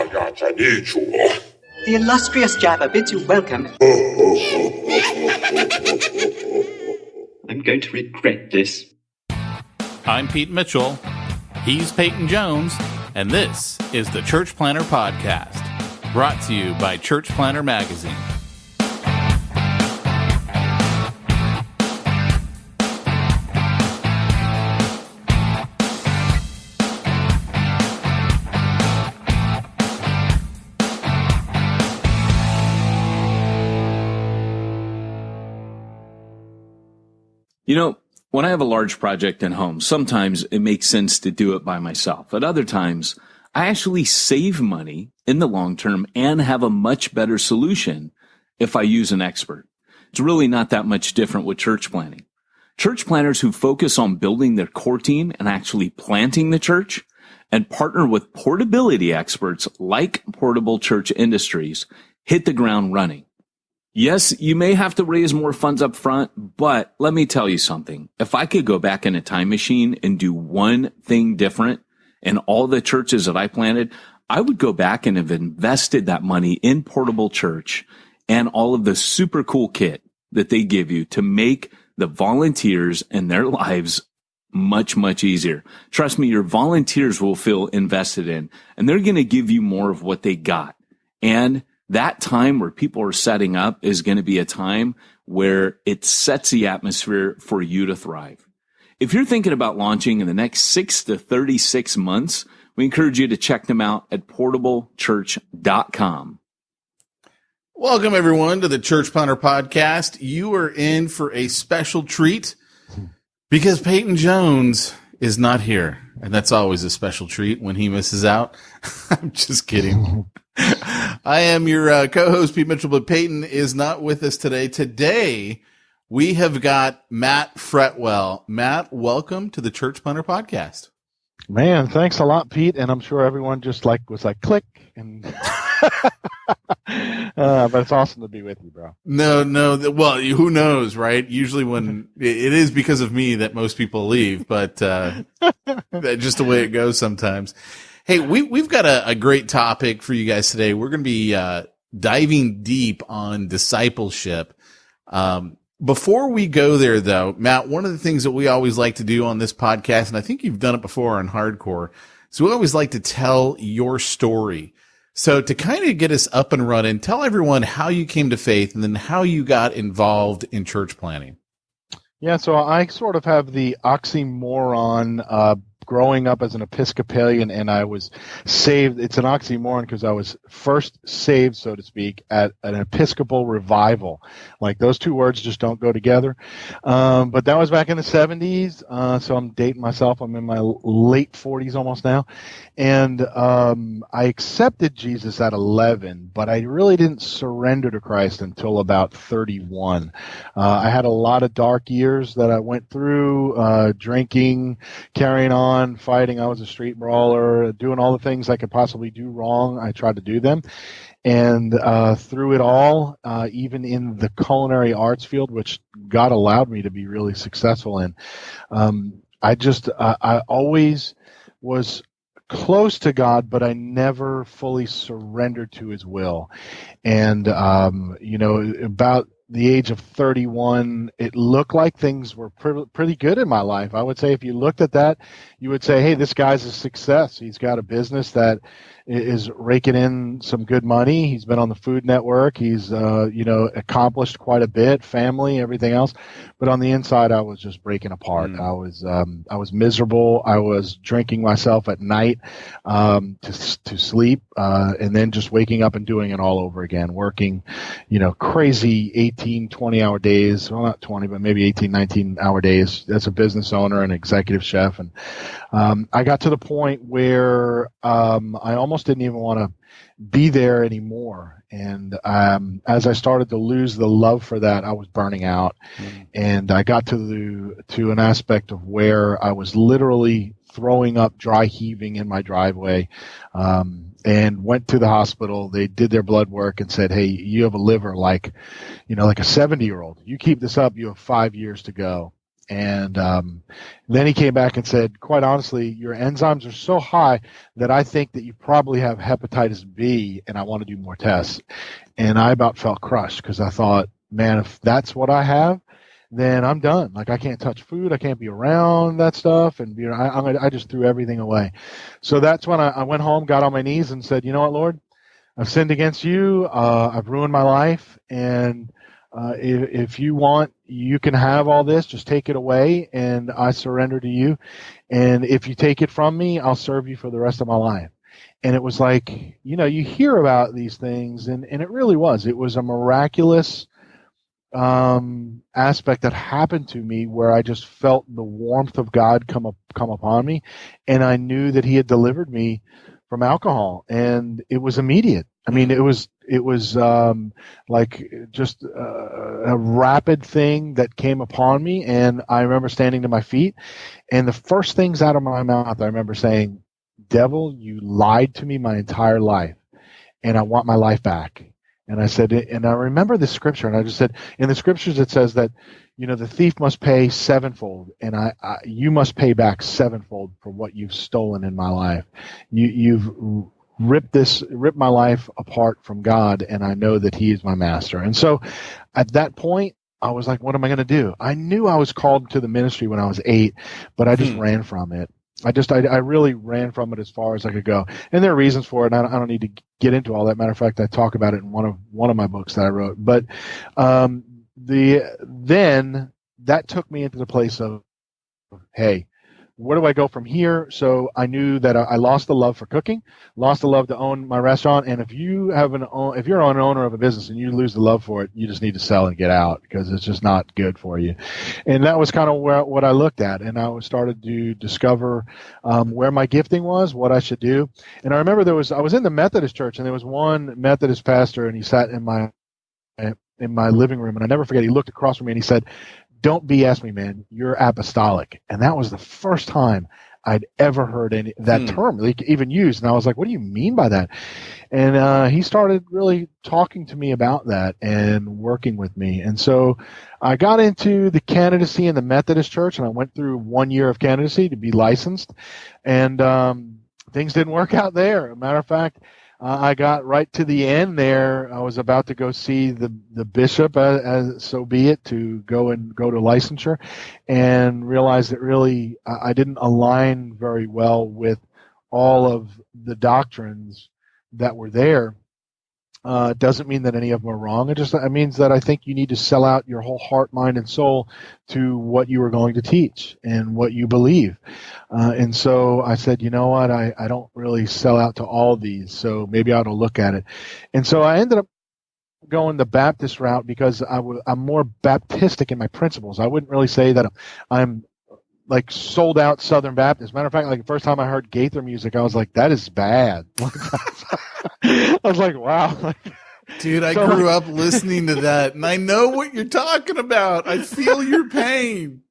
The illustrious Jabba bids you welcome. I'm going to regret this. I'm Pete Mitchell. He's Peyton Jones. And this is the Church Planter Podcast, brought to you by Church Planter Magazine. You know, when I have a large project at home, sometimes it makes sense to do it by myself. At other times, I actually save money in the long term and have a much better solution if I use an expert. It's really not that much different with church planting. Church planters who focus on building their core team and actually planting the church and partner with portability experts like Portable Church Industries hit the ground running. Yes, you may have to raise more funds up front, but let me tell you something. If I could go back in a time machine and do one thing different in all the churches that I planted, I would go back and have invested that money in Portable Church and all of the super cool kit that they give you to make the volunteers and their lives much, much easier. Trust me, your volunteers will feel invested in, and they're going to give you more of what they got. And that time where people are setting up is going to be a time where it sets the atmosphere for you to thrive. If you're thinking about launching in the next 6 to 36 months, we encourage you to check them out at portablechurch.com. Welcome, everyone, to the Church Planter Podcast. You are in for a special treat because Peyton Jones is not here. And that's always a special treat when he misses out. I'm just kidding. I am your co-host, Pete Mitchell, but Peyton is not with us today. Today, we have got Matt Fretwell. Matt, welcome to the Church Planter Podcast. Man, thanks a lot, Pete. And I'm sure everyone just was like, click. And but it's awesome to be with you, bro. No. Well, who knows, right? Usually when it is because of me that most people leave, but that's just the way it goes sometimes. Hey, we've got a great topic for you guys today. We're going to be diving deep on discipleship. Before we go there, though, Matt, one of the things that we always like to do on this podcast, and I think you've done it before on Hardcore, so we always like to tell your story. So to kind of get us up and running, tell everyone how you came to faith and then how you got involved in church planting. Yeah, so I sort of have the oxymoron growing up as an Episcopalian, and I was saved. It's an oxymoron because I was first saved, so to speak, at an Episcopal revival. Like, those two words just don't go together. But that was back in the 70s, so I'm dating myself. I'm in my late 40s almost now. And I accepted Jesus at 11, but I really didn't surrender to Christ until about 31. I had a lot of dark years that I went through, drinking, carrying on, fighting. I was a street brawler, doing all the things I could possibly do wrong. I tried to do them. And through it all, even in the culinary arts field, which God allowed me to be really successful in, I always was close to God, but I never fully surrendered to his will. And, about the age of 31, it looked like things were pretty good in my life. I would say if you looked at that, you would say, hey, this guy's a success. He's got a business that is raking in some good money. He's been on the Food Network. He's, accomplished quite a bit, family, everything else. But on the inside, I was just breaking apart. I was miserable. I was drinking myself at night to sleep, and then just waking up and doing it all over again, working, crazy 18, 20-hour days. Well, not 20, but maybe 18, 19-hour days as a business owner and executive chef. And I got to the point where I almost didn't even want to be there anymore. And as I started to lose the love for that, I was burning out. And I got to an aspect of where I was literally throwing up, dry heaving in my driveway, and went to the hospital. They did their blood work and said, hey, you have a liver like a 70-year-old. You keep this up, you have 5 years to go. And then he came back and said, quite honestly, your enzymes are so high that I think that you probably have hepatitis B, and I want to do more tests. And I about felt crushed because I thought, man, if that's what I have, then I'm done. Like, I can't touch food. I can't be around that stuff. And I just threw everything away. So that's when I went home, got on my knees and said, you know what, Lord, I've sinned against you. I've ruined my life. And if you want, you can have all this. Just take it away, and I surrender to you. And if you take it from me, I'll serve you for the rest of my life. And it was like, you know, you hear about these things, and it really was. It was a miraculous aspect that happened to me where I just felt the warmth of God come upon me, and I knew that He had delivered me from alcohol, and it was immediate. I mean, it was like just a rapid thing that came upon me, and I remember standing to my feet, and the first things out of my mouth, I remember saying, "Devil, you lied to me my entire life, and I want my life back." And I said, and I remember the scripture, and I just said, in the scriptures it says that, you know, the thief must pay sevenfold, and you must pay back sevenfold for what you've stolen in my life. You've ripped my life apart from God, and I know that He is my master. And so at that point, I was like, what am I going to do? I knew I was called to the ministry when I was 8, but I just ran from it. I really ran from it as far as I could go. And there are reasons for it, and I don't need to get into all that. Matter of fact, I talk about it in one of my books that I wrote. But then that took me into the place of, hey, where do I go from here? So I knew that I lost the love for cooking, lost the love to own my restaurant. And if you're an owner of a business and you lose the love for it, you just need to sell and get out because it's just not good for you. And that was kind of what I looked at. And I started to discover where my gifting was, what I should do. And I remember I was in the Methodist church, and there was one Methodist pastor, and he sat in my living room. And I never forget, he looked across from me and he said, "Don't BS me, man. You're apostolic." And that was the first time I'd ever heard that term like, even used. And I was like, what do you mean by that? And he started really talking to me about that and working with me. And so I got into the candidacy in the Methodist church, and I went through 1 year of candidacy to be licensed. And things didn't work out there. As a matter of fact, I got right to the end there. I was about to go see the bishop, as so be it, to go to licensure, and realized that really I didn't align very well with all of the doctrines that were there. Doesn't mean that any of them are wrong. It means that I think you need to sell out your whole heart, mind, and soul to what you are going to teach and what you believe. And so I said, you know what, I don't really sell out to all these, so maybe I ought to look at it. And so I ended up going the Baptist route because I'm more Baptistic in my principles. I wouldn't really say that I'm like sold out Southern Baptist. Matter of fact, like the first time I heard Gaither music, I was like, that is bad. I was like, wow. Dude, I grew up listening to that, and I know what you're talking about. I feel your pain.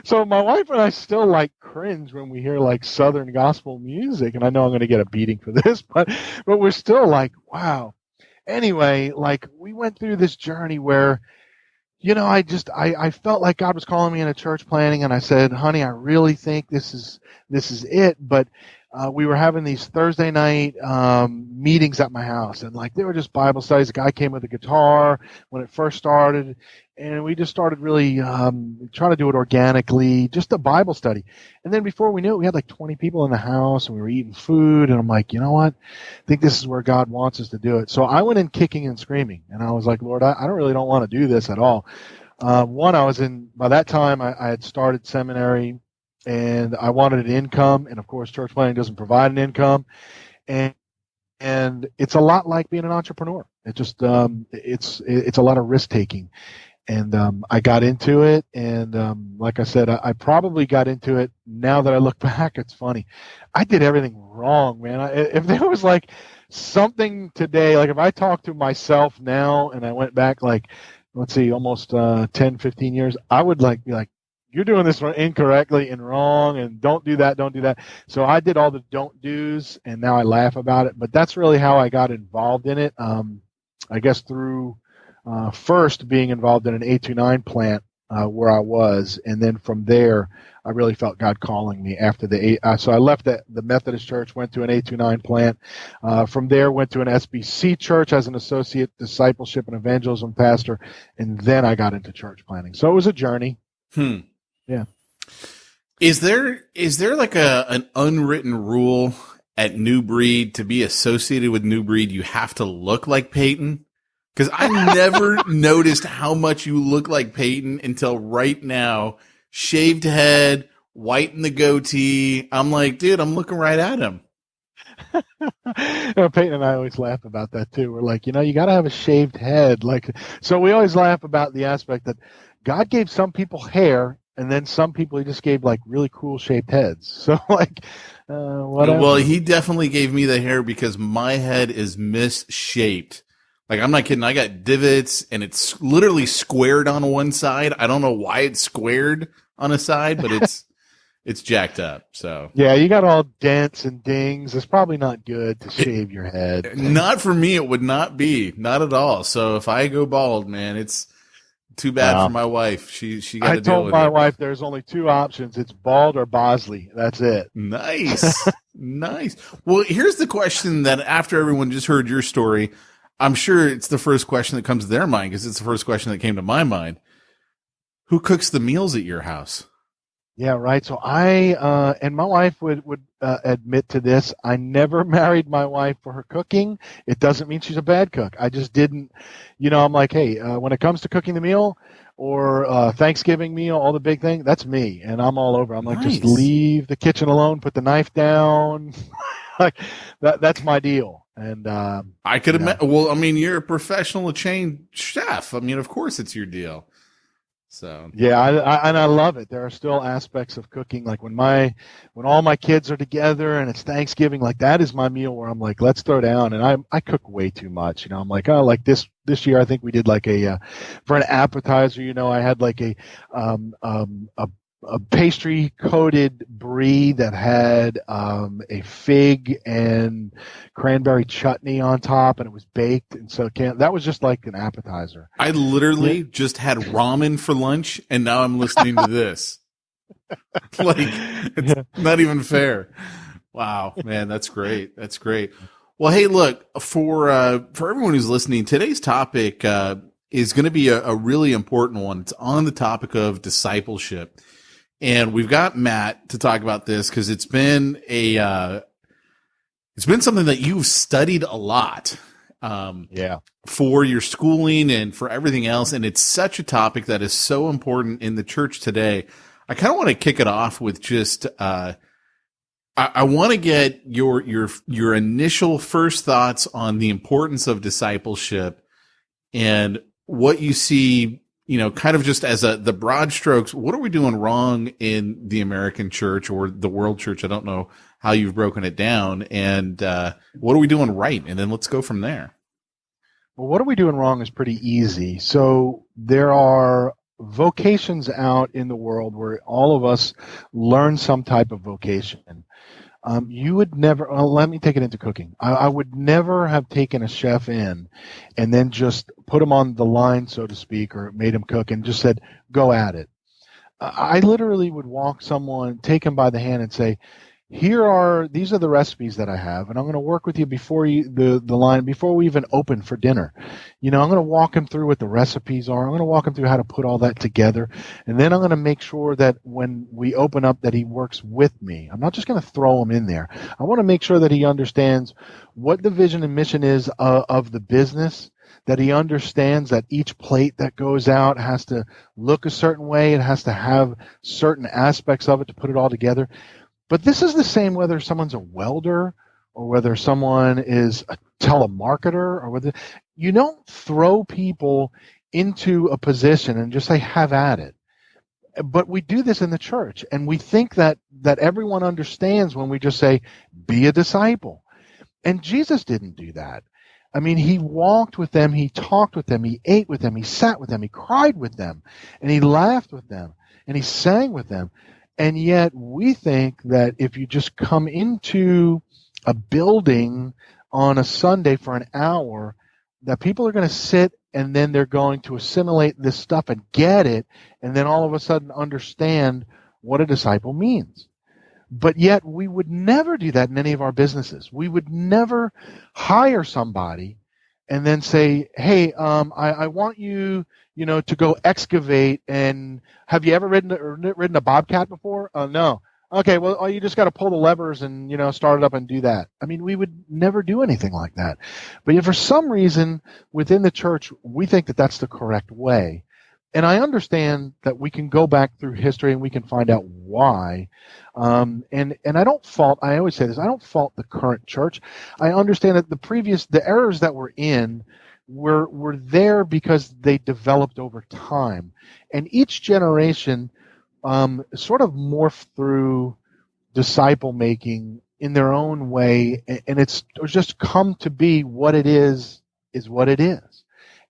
So my wife and I still like cringe when we hear like Southern gospel music, and I know I'm going to get a beating for this, but we're still like, wow. Anyway, like we went through this journey where, you know, I felt like God was calling me into church planting, and I said, honey, I really think this is it. But we were having these Thursday night meetings at my house, and like they were just Bible studies. The guy came with a guitar when it first started, and we just started really trying to do it organically, just a Bible study. And then before we knew it, we had like 20 people in the house, and we were eating food. And I'm like, you know what? I think this is where God wants us to do it. So I went in kicking and screaming, and I was like, Lord, I don't want to do this at all. By that time, I had started seminary, and I wanted an income. And of course, church planting doesn't provide an income. And it's a lot like being an entrepreneur. It just, it's a lot of risk taking. And I got into it, and like I said, I probably got into it. Now that I look back, it's funny. I did everything wrong, man. If there was like something today, like if I talked to myself now and I went back like, let's see, almost 10, 15 years, I would be like, you're doing this incorrectly and wrong, and don't do that, don't do that. So I did all the don't do's, and now I laugh about it. But that's really how I got involved in it. I guess through first being involved in an 829 plant where I was, and then from there, I really felt God calling me after so I left the Methodist church, went to an 829 plant. From there, went to an SBC church as an associate discipleship and evangelism pastor, and then I got into church planting. So it was a journey. Yeah. Is there like an unwritten rule at New Breed to be associated with New Breed? You have to look like Peyton? Because I never noticed how much you look like Peyton until right now. Shaved head, white in the goatee. I'm like, dude, I'm looking right at him. Peyton and I always laugh about that too. We're like, you got to have a shaved head. So we always laugh about the aspect that God gave some people hair, and then some people he just gave like really cool shaped heads. So whatever. Well, he definitely gave me the hair because my head is misshaped. Like, I'm not kidding. I got divots, and it's literally squared on one side. I don't know why it's squared on a side, but it's jacked up. So yeah, you got all dents and dings. It's probably not good to shave your head. Not for me. It would not be. Not at all. So if I go bald, man, it's too bad for my wife. She got to deal with it. I told my wife there's only two options. It's bald or Bosley. That's it. Nice. Nice. Well, here's the question that after everyone just heard your story, I'm sure it's the first question that comes to their mind because it's the first question that came to my mind. Who cooks the meals at your house? Yeah, right. So I and my wife would admit to this. I never married my wife for her cooking. It doesn't mean she's a bad cook. I just didn't, I'm like, hey, when it comes to cooking the meal or Thanksgiving meal, all the big thing, that's me, and I'm all over. I'm like, nice. Just leave the kitchen alone, put the knife down. Like that's my deal. And I could imagine. Well, I mean, you're a professional chain chef. I mean, of course, it's your deal. So yeah, I love it. There are still aspects of cooking, like when all my kids are together and it's Thanksgiving, like that is my meal where I'm like, let's throw down. And I cook way too much. I'm like, oh, like this year I think we did like for an appetizer. I had like a pastry coated brie that had a fig and cranberry chutney on top, and it was baked, and so that was just like an appetizer. I literally just had ramen for lunch, and now I'm listening to this. Like, it's not even fair. Wow, man, that's great. That's great. Well, hey, look, for everyone who's listening, today's topic is going to be a really important one. It's on the topic of discipleship. And we've got Matt to talk about this because it's been something that you've studied a lot, for your schooling and for everything else. And it's such a topic that is so important in the church today. I kind of want to kick it off with just, I want to get your initial first thoughts on the importance of discipleship and what you see, kind of just as the broad strokes. What are we doing wrong in the American church or the world church? I don't know how you've broken it down. And what are we doing right? And then let's go from there. Well, what are we doing wrong is pretty easy. So there are vocations out in the world where all of us learn some type of vocation. You would never, let me take it into cooking. I would never have taken a chef in and then just put him on the line, so to speak, or made him cook and just said, go at it. I literally would take him by the hand and say, these are the recipes that I have, and I'm going to work with you before we even open for dinner. I'm going to walk him through what the recipes are. I'm going to walk him through how to put all that together, and then I'm going to make sure that when we open up that he works with me. I'm not just going to throw him in there. I want to make sure that he understands what the vision and mission is of the business, that he understands that each plate that goes out has to look a certain way. It has to have certain aspects of it to put it all together. But this is the same whether someone's a welder or whether someone is a telemarketer or whether you don't throw people into a position and just say, have at it. But we do this in the church, and we think that everyone understands when we just say, be a disciple. And Jesus didn't do that. I mean, he walked with them, he talked with them, he ate with them, he sat with them, he cried with them, and he laughed with them, and he sang with them. And yet we think that if you just come into a building on a Sunday for an hour, that people are going to sit and then they're going to assimilate this stuff and get it, and then all of a sudden understand what a disciple means. But yet we would never do that in any of our businesses. We would never hire somebody and then say, hey, I want you, to go excavate. And have you ever ridden a bobcat before? No. Okay, well, you just got to pull the levers and, start it up and do that. I mean, we would never do anything like that. But yet for some reason within the church, we think that that's the correct way. And I understand that we can go back through history and we can find out why. And I always say this, I don't fault the current church. I understand that the errors that we're in were there because they developed over time. And each generation sort of morphed through disciple making in their own way. And it's just come to be what it is what it is.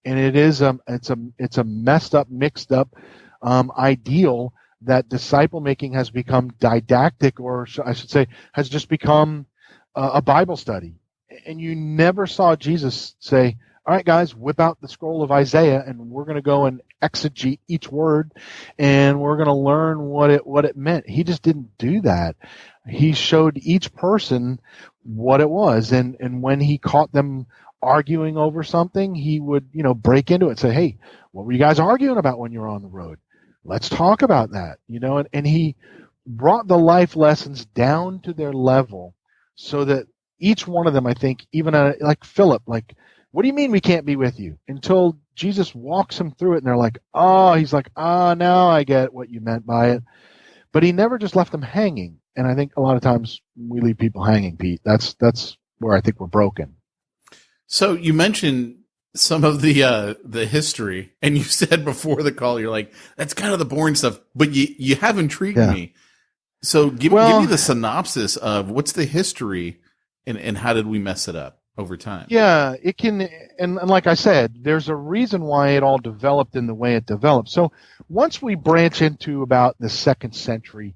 And it's a messed up, mixed up ideal that disciple making has become didactic, or I should say, has just become a Bible study. And you never saw Jesus say, all right, guys, whip out the scroll of Isaiah, and we're going to go and exegete each word, and we're going to learn what it meant. He just didn't do that. He showed each person what it was, and when he caught them arguing over something, he would, break into it and say, hey, what were you guys arguing about when you were on the road? Let's talk about that, and he brought the life lessons down to their level so that each one of them, I think, even like Philip, like, what do you mean we can't be with you? Until Jesus walks him through it, and they're like, he's like, now I get what you meant by it. But he never just left them hanging. And I think a lot of times we leave people hanging, Pete. That's where I think we're broken. So you mentioned some of the history, and you said before the call, you're like, that's kind of the boring stuff, but you have intrigued me. So give me the synopsis of what's the history and how did we mess it up over time? Yeah, it can, and like I said, there's a reason why it all developed in the way it developed. So once we branch into about the 2nd century,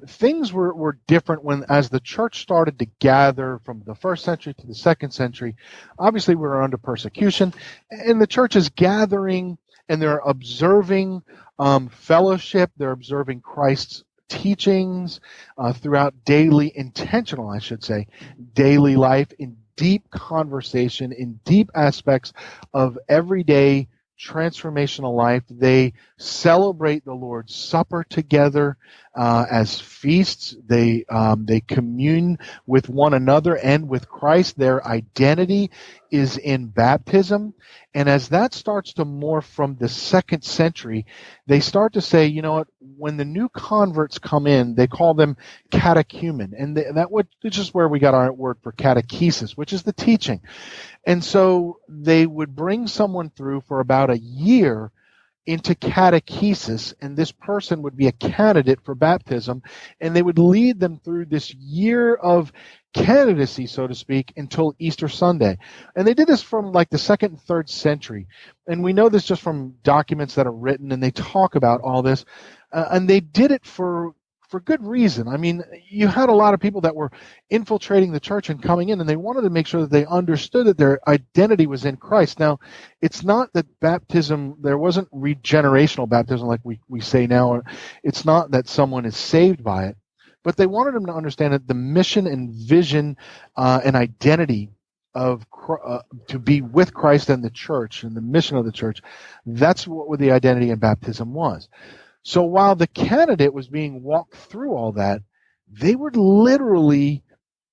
things were different as the church started to gather from the 1st century to the 2nd century. Obviously, we were under persecution, and the church is gathering, and they're observing fellowship. They're observing Christ's teachings throughout daily life, in deep conversation, in deep aspects of everyday transformational life. They celebrate the Lord's Supper together as feasts. They commune with one another and with Christ. Their identity is in baptism. And as that starts to morph from the 2nd century, they start to say, you know what, when the new converts come in, they call them catechumen. And which is where we got our word for catechesis, which is the teaching. And so they would bring someone through for about a year into catechesis, and this person would be a candidate for baptism, and they would lead them through this year of candidacy, so to speak, until Easter Sunday. And they did this from like the 2nd and 3rd century. And we know this just from documents that are written, and they talk about all this. And they did it for good reason. I mean, you had a lot of people that were infiltrating the church and coming in, and they wanted to make sure that they understood that their identity was in Christ. Now, it's not that baptism, there wasn't regenerational baptism like we say now. It's not that someone is saved by it, but they wanted them to understand that the mission and vision and identity of to be with Christ and the church and the mission of the church, that's what the identity in baptism was. So while the candidate was being walked through all that, they were literally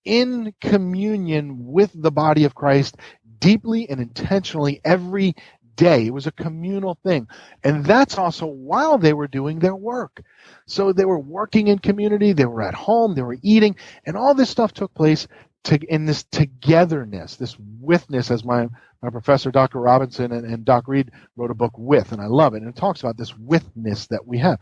in communion with the body of Christ deeply and intentionally every day. It was a communal thing. And that's also while they were doing their work. So they were working in community, they were at home, they were eating, and all this stuff took place in this togetherness, this withness, as my professor, Dr. Robinson, and Doc Reed wrote a book, With, and I love it. And it talks about this withness that we have.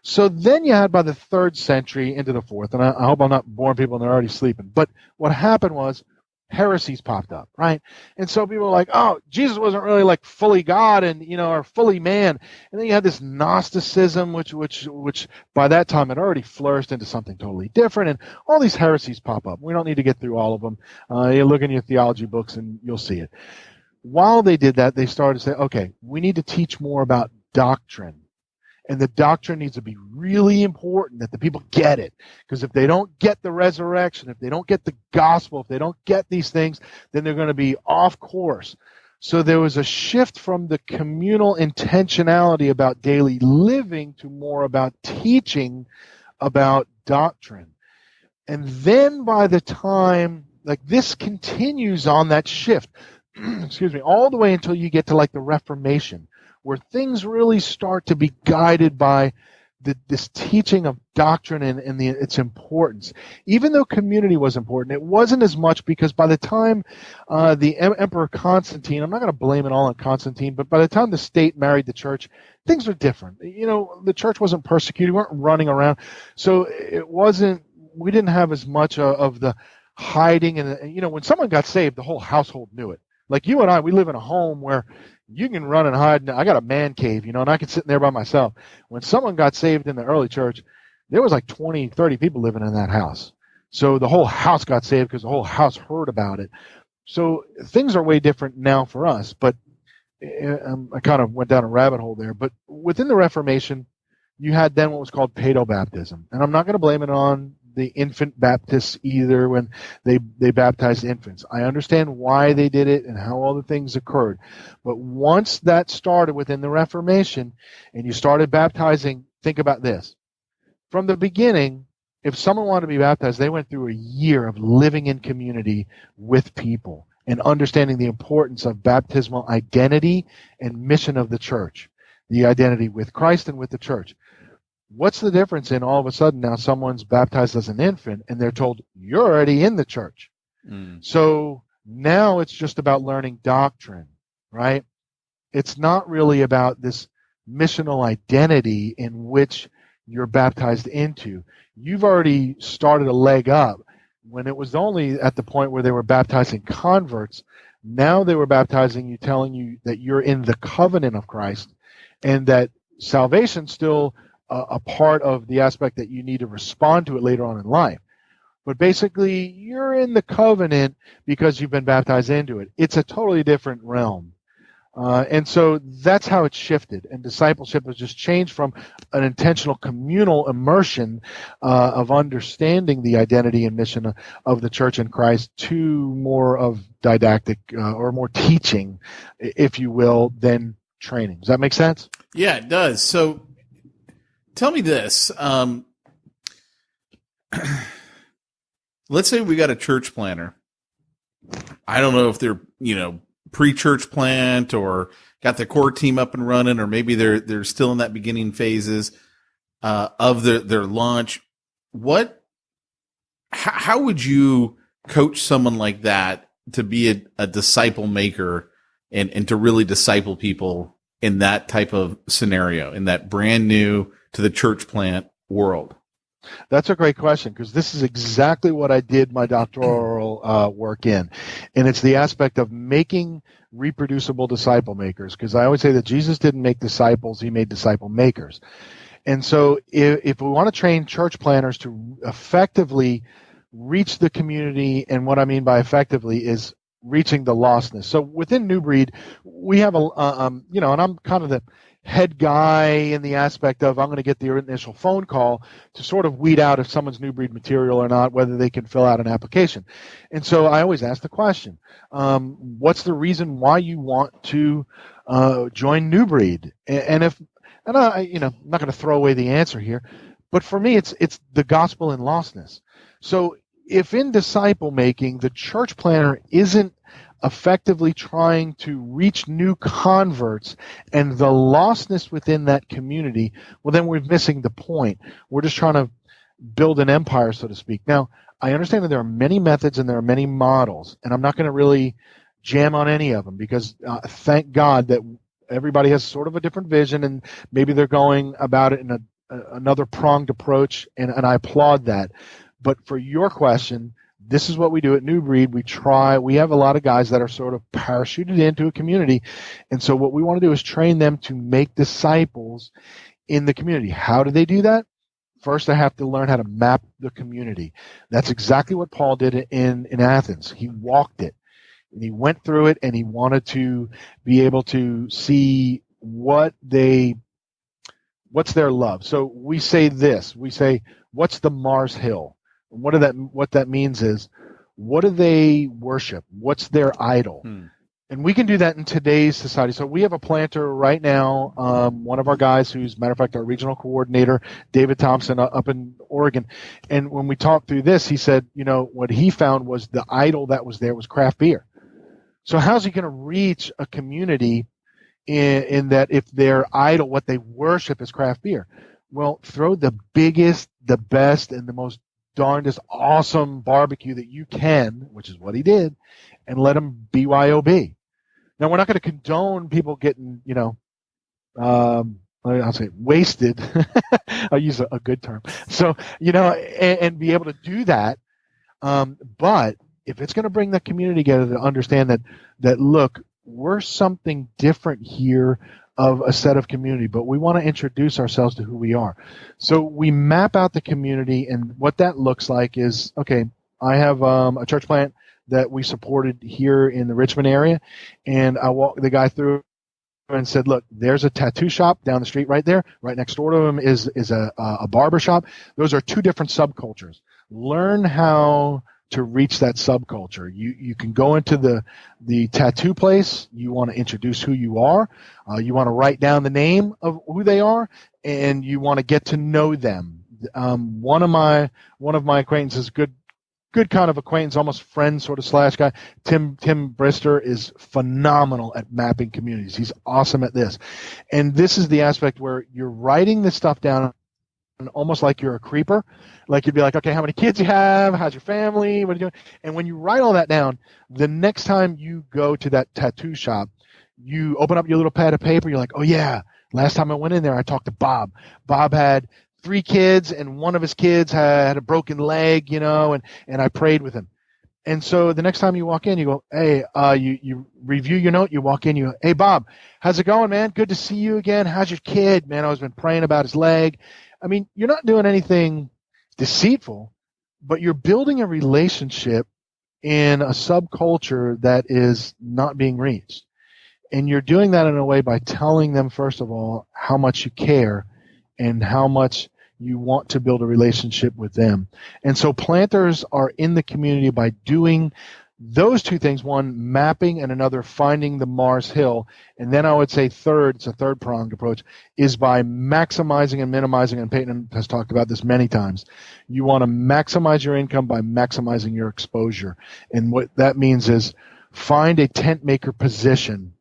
So then you had by the 3rd century into the 4th, and I hope I'm not boring people and they're already sleeping, but what happened was heresies popped up, right? And so people were like, oh, Jesus wasn't really like fully God and, or fully man. And then you had this Gnosticism, which by that time had already flourished into something totally different. And all these heresies pop up. We don't need to get through all of them. You look in your theology books and you'll see it. while they did that, they started to say, okay, we need to teach more about doctrine. And the doctrine needs to be really important that the people get it. Because if they don't get the resurrection, if they don't get the gospel, if they don't get these things, then they're going to be off course. So there was a shift from the communal intentionality about daily living to more about teaching about doctrine. And then by the time, like this continues on that shift, excuse me, all the way until you get to like the Reformation, where things really start to be guided by this teaching of doctrine and its importance. Even though community was important, it wasn't as much because by the time the Emperor Constantine, I'm not going to blame it all on Constantine, but by the time the state married the church, things were different. You know, the church wasn't persecuted, we weren't running around, so we didn't have as much of the hiding. And, you know, when someone got saved, the whole household knew it. Like you and I, we live in a home where you can run and hide. I got a man cave, you know, and I can sit in there by myself. When someone got saved in the early church, there was like 20, 30 people living in that house. So the whole house got saved because the whole house heard about it. So things are way different now for us, but I kind of went down a rabbit hole there. But within the Reformation, you had then what was called paedobaptism. And I'm not going to blame it on the infant Baptists either when they baptized infants. I understand why they did it and how all the things occurred. But once that started within the Reformation and you started baptizing, think about this. From the beginning, if someone wanted to be baptized, they went through a year of living in community with people and understanding the importance of baptismal identity and mission of the church, the identity with Christ and with the church. What's the difference in all of a sudden now someone's baptized as an infant and they're told you're already in the church? So now it's just about learning doctrine, right? It's not really about this missional identity in which you're baptized into. You've already started a leg up. When it was only at the point where they were baptizing converts, now they were baptizing you, telling you that you're in the covenant of Christ and that salvation's still a part of the aspect that you need to respond to it later on in life. But basically, you're in the covenant because you've been baptized into it. It's a totally different realm. And so that's how it shifted. And discipleship has just changed from an intentional communal immersion of understanding the identity and mission of the church in Christ to more of didactic or more teaching, if you will, than training. Does that make sense? Yeah, it does. So tell me this. Let's say we got a church planner. I don't know if they're, pre-church plant or got their core team up and running, or maybe they're still in that beginning phases of their launch. How would you coach someone like that to be a disciple maker and to really disciple people in that type of scenario, in that brand new to the church plant world? That's a great question, because this is exactly what I did my doctoral work in. And it's the aspect of making reproducible disciple makers, because I always say that Jesus didn't make disciples, he made disciple makers. And so if we want to train church planners to effectively reach the community, and what I mean by effectively is reaching the lostness. So within New Breed, we have and I'm kind of the head guy in the aspect of I'm going to get the initial phone call to sort of weed out if someone's New Breed material or not, whether they can fill out an application. And so I always ask the question, what's the reason why you want to join New Breed? I'm not going to throw away the answer here, but for me, it's the gospel in lostness. So if in disciple making, the church planner isn't effectively trying to reach new converts and the lostness within that community, well, then we're missing the point. We're just trying to build an empire, so to speak. Now, I understand that there are many methods and there are many models, and I'm not going to really jam on any of them because thank God that everybody has sort of a different vision and maybe they're going about it in another pronged approach, and I applaud that. But for your question, this is what we do at New Breed. We have a lot of guys that are sort of parachuted into a community. And so what we want to do is train them to make disciples in the community. How do they do that? First, they have to learn how to map the community. That's exactly what Paul did in Athens. He walked it. and he went through it, and he wanted to be able to see what's their love. So we say this. We say, what's the Mars Hill? What that means is, what do they worship? What's their idol? And we can do that in today's society. So we have a planter right now, one of our guys who's, matter of fact, our regional coordinator, David Thompson, up in Oregon. And when we talked through this, he said, what he found was the idol that was there was craft beer. So how's he going to reach a community in that if their idol, what they worship, is craft beer? Well, throw the biggest, the best, and the most darndest awesome barbecue that you can, which is what he did, and let them BYOB. Now, we're not going to condone people getting, I'll say wasted. I'll use a good term. So, and be able to do that. But if it's going to bring the community together to understand that look, we're something different here of a set of community, but we want to introduce ourselves to who we are. So we map out the community, and what that looks like is, okay, I have a church plant that we supported here in the Richmond area, and I walked the guy through and said, look, there's a tattoo shop down the street right there. Right next door to him is a barber shop. Those are two different subcultures. Learn how to reach that subculture. You can go into the tattoo place. You want to introduce who you are. You want to write down the name of who they are, and you want to get to know them. One of my acquaintances, good kind of acquaintance, almost friend sort of slash guy, Tim Brister, is phenomenal at mapping communities. He's awesome at this. And this is the aspect where you're writing this stuff down almost like you're a creeper. Like you'd be like, okay, how many kids you have? How's your family? What are you doing? And when you write all that down, the next time you go to that tattoo shop, you open up your little pad of paper. You're like, oh yeah, last time I went in there, I talked to Bob. Bob had 3 kids, and one of his kids had a broken leg, and I prayed with him. And so the next time you walk in, you go, hey, you review your note, you walk in, you go, hey, Bob, how's it going, man? Good to see you again. How's your kid? Man, I've been praying about his leg. I mean, you're not doing anything deceitful, but you're building a relationship in a subculture that is not being reached. And you're doing that in a way by telling them, first of all, how much you care and how much you want to build a relationship with them. And so planters are in the community by doing those two things, one, mapping, and another, finding the Mars Hill. And then I would say third, it's a third-pronged approach, is by maximizing and minimizing, and Peyton has talked about this many times. You want to maximize your income by maximizing your exposure. And what that means is find a tent maker position,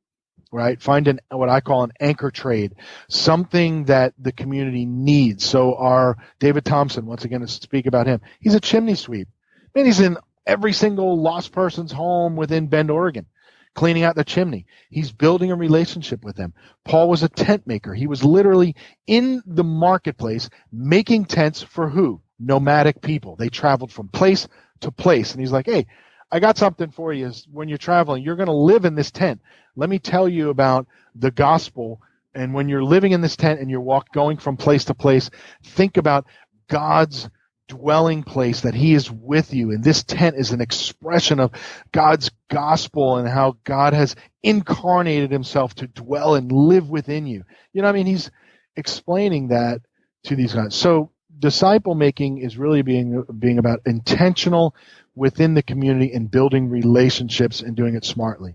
right? Find what I call an anchor trade, something that the community needs. So our David Thompson, once again, to speak about him, he's a chimney sweep. Man, he's in every single lost person's home within Bend, Oregon, cleaning out the chimney. He's building a relationship with them. Paul was a tent maker. He was literally in the marketplace making tents for who? Nomadic people. They traveled from place to place. And he's like, hey, I got something for you. When you're traveling, you're going to live in this tent. Let me tell you about the gospel. And when you're living in this tent and you're going from place to place, think about God's dwelling place, that he is with you. And this tent is an expression of God's gospel and how God has incarnated himself to dwell and live within you. He's explaining that to these guys. So disciple making is really being about intentional within the community and building relationships and doing it smartly.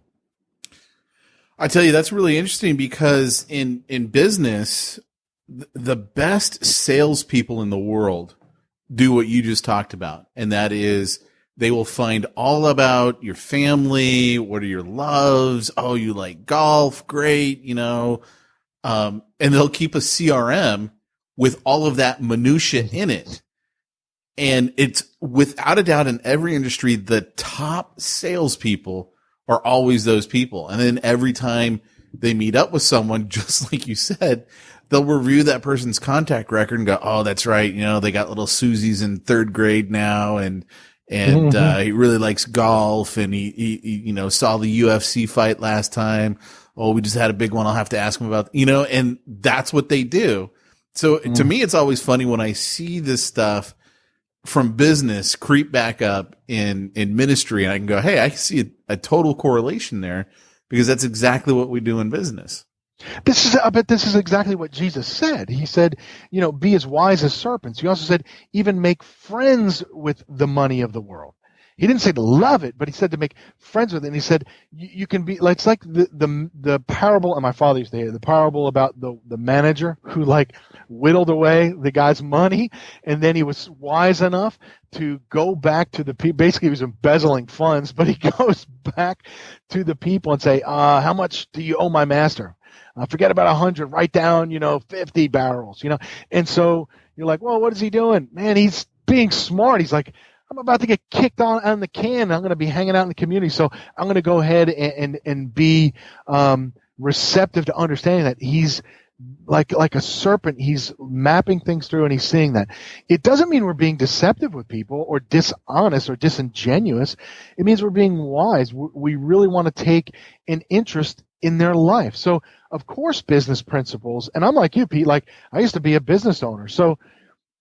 I tell you, that's really interesting because in business, the best salespeople in the world do what you just talked about. And that is, they will find all about your family. What are your loves? Oh, you like golf. Great. And they'll keep a CRM with all of that minutia in it. And it's without a doubt in every industry, the top salespeople are always those people. And then every time they meet up with someone, just like you said, they'll review that person's contact record and go, oh, that's right. They got little Susie's in 3rd grade now. And he really likes golf, and he saw the UFC fight last time. Oh, we just had a big one. I'll have to ask him about, and that's what they do. So to me, it's always funny when I see this stuff from business creep back up in ministry, and I can go, hey, I see a total correlation there, because that's exactly what we do in business. But this is exactly what Jesus said. He said, be as wise as serpents. He also said, even make friends with the money of the world. He didn't say to love it, but he said to make friends with it. And he said, you can be like, it's like the parable, and my father used to hear the parable about the manager who whittled away the guy's money. And then he was wise enough to go back to the people. Basically, he was embezzling funds, but he goes back to the people and say, how much do you owe my master? Forget about 100, write down, 50 barrels, And so you're like, well, what is he doing? Man, he's being smart. He's like, I'm about to get kicked on the can. I'm going to be hanging out in the community. So I'm going to go ahead and be receptive to understanding that he's like a serpent. He's mapping things through and he's seeing that. It doesn't mean we're being deceptive with people or dishonest or disingenuous. It means we're being wise. We really want to take an interest in their life. So of course, business principles, and I'm like you, Pete, I used to be a business owner. So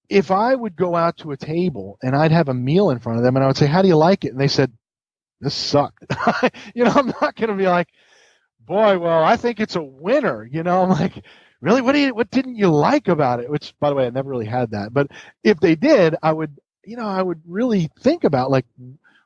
if I would go out to a table and I'd have a meal in front of them and I would say, how do you like it? And they said, this sucked. I'm not going to be like, boy, well, I think it's a winner. I'm like, really? What didn't you like about it? Which, by the way, I never really had that. But if they did, I would really think about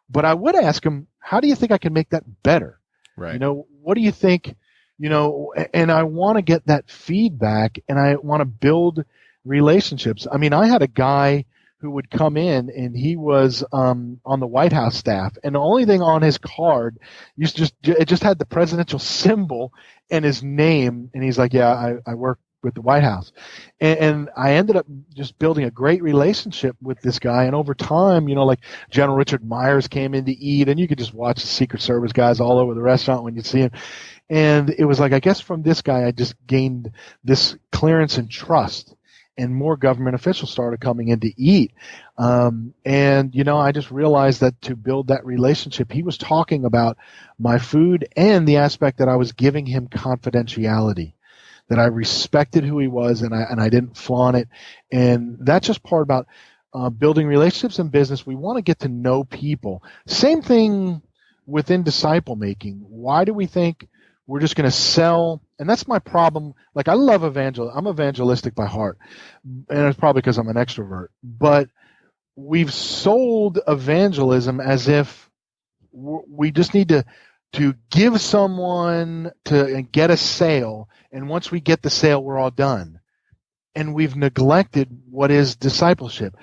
but I would ask them, how do you think I can make that better? Right. What do you think, and I want to get that feedback and I want to build relationships. I mean, I had a guy who would come in and he was on the White House staff, and the only thing on his card it just had the presidential symbol and his name, and he's like, yeah, I work with the White House. And I ended up just building a great relationship with this guy, and over time, General Richard Myers came in to eat, and you could just watch the Secret Service guys all over the restaurant when you see him. And it was like, I guess from this guy I just gained this clearance and trust. And more government officials started coming in to eat. I just realized that to build that relationship, he was talking about my food and the aspect that I was giving him confidentiality, that I respected who he was and I didn't flaunt it. And that's just part about building relationships in business. We want to get to know people. Same thing within disciple making. Why do we think we're just going to sell? And that's my problem. I love I'm evangelistic by heart, and it's probably because I'm an extrovert. But we've sold evangelism as if we just need to give someone to get a sale, and once we get the sale, we're all done. And we've neglected what is discipleship.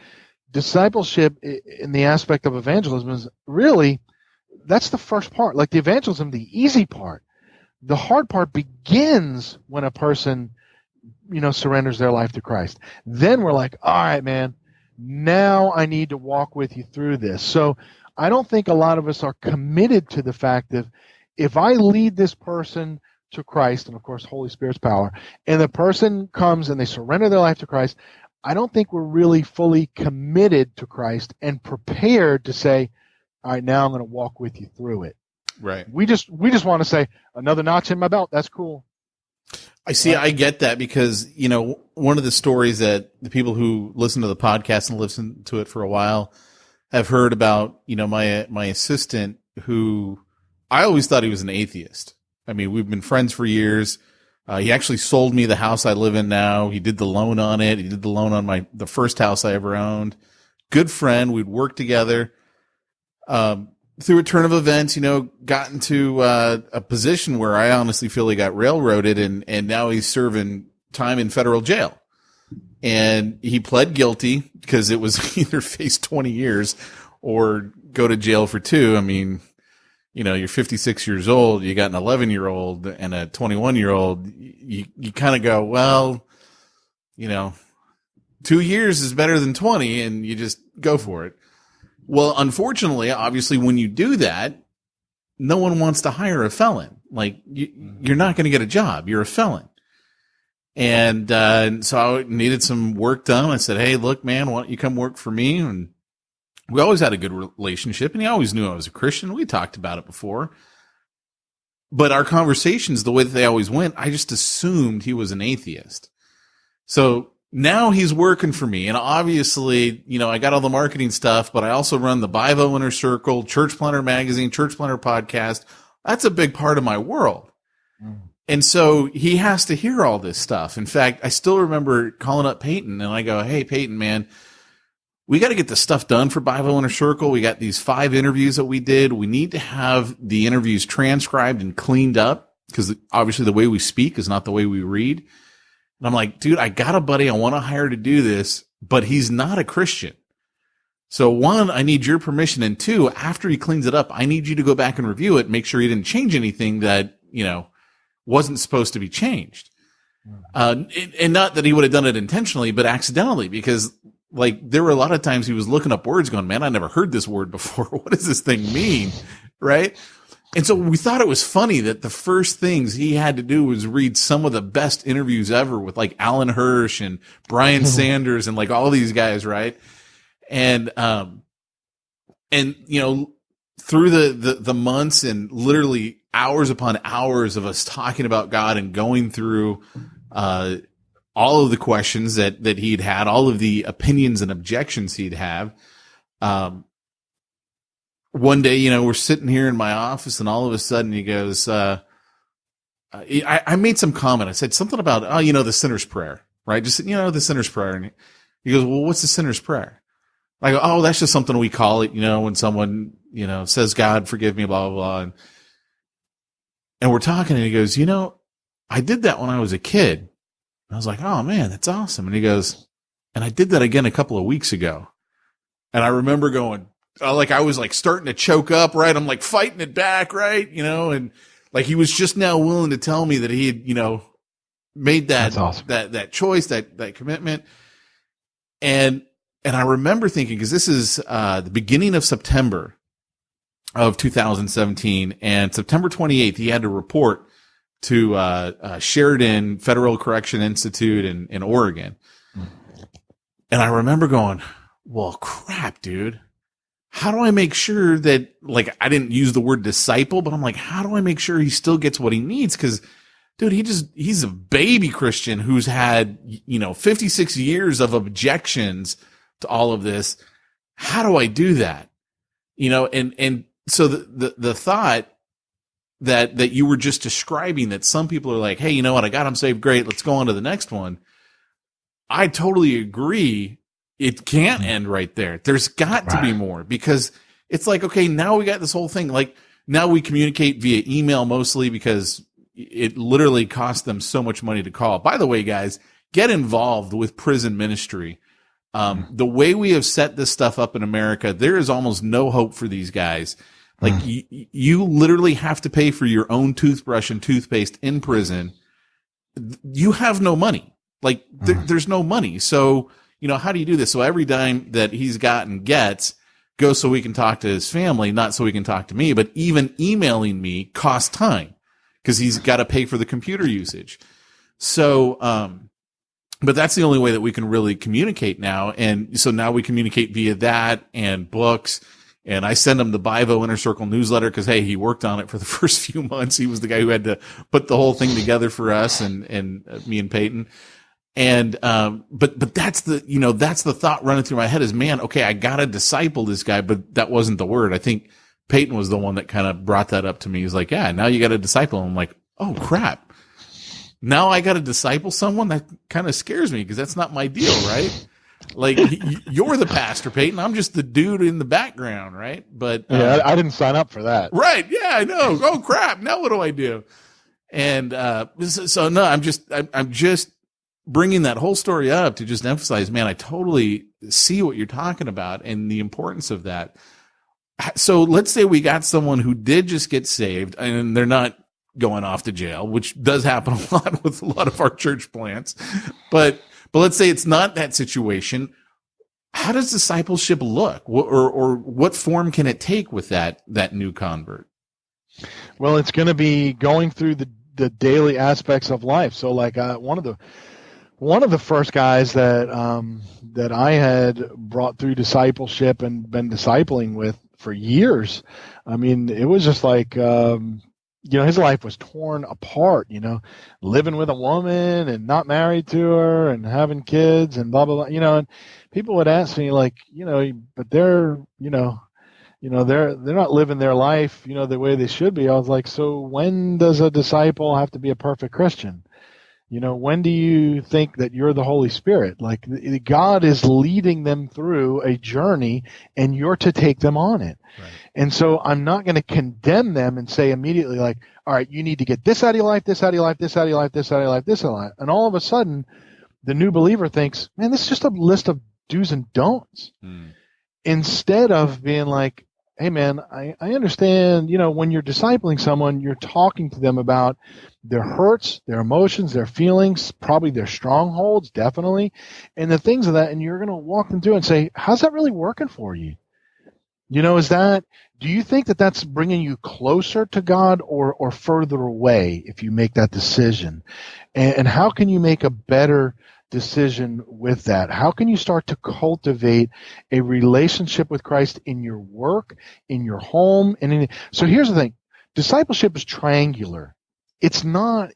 Discipleship in the aspect of evangelism is really, that's the first part. Like the evangelism, the easy part. The hard part begins when a person, surrenders their life to Christ. Then we're like, all right, man, now I need to walk with you through this. So I don't think a lot of us are committed to the fact that if I lead this person to Christ, and of course, Holy Spirit's power, and the person comes and they surrender their life to Christ, I don't think we're really fully committed to Christ and prepared to say, all right, now I'm going to walk with you through it. Right. We just want to say, another notch in my belt. That's cool. I see. I get that because, one of the stories that the people who listen to the podcast and listen to it for a while have heard about, my assistant, who I always thought he was an atheist. I mean, we've been friends for years. He actually sold me the house I live in now. He did the loan on it. He did the loan on the first house I ever owned. Good friend. We'd worked together. Through a turn of events, got into a position where I honestly feel he got railroaded, and now he's serving time in federal jail. And he pled guilty because it was either face 20 years or go to jail for 2. I mean, you're 56 years old, you got an 11-year-old and a 21-year-old. You kind of go, well, 2 years is better than 20, and you just go for it. Well, unfortunately, obviously, when you do that, no one wants to hire a felon. Like, you're not going to get a job. You're a felon. And so I needed some work done. I said, hey, look, man, why don't you come work for me? And we always had a good relationship, and he always knew I was a Christian. We talked about it before. But our conversations, the way that they always went, I just assumed he was an atheist. So now he's working for me. And obviously, I got all the marketing stuff, but I also run the Bivo Inner Circle, Church Planter Magazine, Church Planter Podcast. That's a big part of my world. And so he has to hear all this stuff. In fact, I still remember calling up Peyton and I go, hey, Peyton, man, we got to get the stuff done for Bivo Inner Circle. We got these 5 interviews that we did. We need to have the interviews transcribed and cleaned up because obviously the way we speak is not the way we read. And I'm like, dude, I got a buddy I want to hire to do this, but he's not a Christian. So 1, I need your permission. And 2, after he cleans it up, I need you to go back and review it, make sure he didn't change anything that, wasn't supposed to be changed. And not that he would have done it intentionally, but accidentally, because there were a lot of times he was looking up words going, man, I never heard this word before. What does this thing mean? Right. And so we thought it was funny that the first things he had to do was read some of the best interviews ever with Alan Hirsch and Brian Sanders and all these guys. Right. And through the months and literally hours upon hours of us talking about God and going through, all of the questions that he'd had, all of the opinions and objections he'd have. One day, we're sitting here in my office and all of a sudden he goes, I made some comment. I said something about, the sinner's prayer, right? Just, the sinner's prayer. And he goes, well, what's the sinner's prayer? I go, oh, that's just something we call it, when someone, says, God, forgive me, blah, blah, blah. And we're talking and he goes, I did that when I was a kid. And I was like, oh man, that's awesome. And he goes, and I did that again a couple of weeks ago. And I remember going, I was starting to choke up, right? I'm fighting it back, right? And he was just now willing to tell me that he had, made that, awesome. that choice, that commitment. And I remember thinking, cause this is, the beginning of September of 2017, and September 28th, he had to report to Sheridan Federal Correction Institute in Oregon. And I remember going, well, crap, dude. How do I make sure that, I didn't use the word disciple, but I'm like, how do I make sure he still gets what he needs? Cause dude, he's a baby Christian who's had, 56 years of objections to all of this. How do I do that? And so the thought that you were just describing, that some people are like, hey, you know what? I got him saved. Great. Let's go on to the next one. I totally agree. It can't end right there. There's got to be more, because it's okay, now we got this whole thing. Now we communicate via email mostly because it literally costs them so much money to call. By the way, guys, get involved with prison ministry. The way we have set this stuff up in America, there is almost no hope for these guys. You literally have to pay for your own toothbrush and toothpaste in prison. You have no money. There's no money. So, how do you do this? So every dime that he's gotten gets goes so we can talk to his family, not so he can talk to me, but even emailing me costs time because he's got to pay for the computer usage. So, but that's the only way that we can really communicate now. And so now we communicate via that and books. And I send him the Bivo Inner Circle newsletter because, hey, he worked on it for the first few months. He was the guy who had to put the whole thing together for us and me and Peyton. And, but that's that's the thought running through my head is, man, okay, I got to disciple this guy, but that wasn't the word. I think Peyton was the one that kind of brought that up to me. He's like, yeah, now you got to disciple him. I'm like, oh crap. Now I got to disciple someone? That kind of scares me because that's not my deal, right? You're the pastor, Peyton. I'm just the dude in the background, right? But yeah, I didn't sign up for that. Right? Yeah, I know. Oh crap! Now what do I do? And so no, I'm just bringing that whole story up to just emphasize, man, I totally see what you're talking about and the importance of that. So let's say we got someone who did just get saved, and they're not going off to jail, which does happen a lot with a lot of our church plants, but let's say it's not that situation. How does discipleship look, or what form can it take with that new convert? Well, it's going to be going through the daily aspects of life. So, one of the first guys that I had brought through discipleship and been discipling with for years. I mean, it was just his life was torn apart, living with a woman and not married to her and having kids and blah, blah, blah, and people would ask me like, but they're, they're not living their life, the way they should be. I was like, so when does a disciple have to be a perfect Christian? When do you think that you're the Holy Spirit? Like God is leading them through a journey and you're to take them on it. Right. And so I'm not going to condemn them and say immediately like, all right, you need to get this out of your life, this out of your life, this out of your life, this out of your life, this out of your life. And all of a sudden the new believer thinks, man, this is just a list of do's and don'ts. Instead of being like, hey man, I understand, when you're discipling someone, you're talking to them about their hurts, their emotions, their feelings, probably their strongholds, definitely, and the things of that, and you're going to walk them through and say, how's that really working for you? Do you think that that's bringing you closer to God or further away if you make that decision? And how can you make a better decision with that? How can you start to cultivate a relationship with Christ in your work, in your home? So here's the thing. Discipleship is triangular. It's not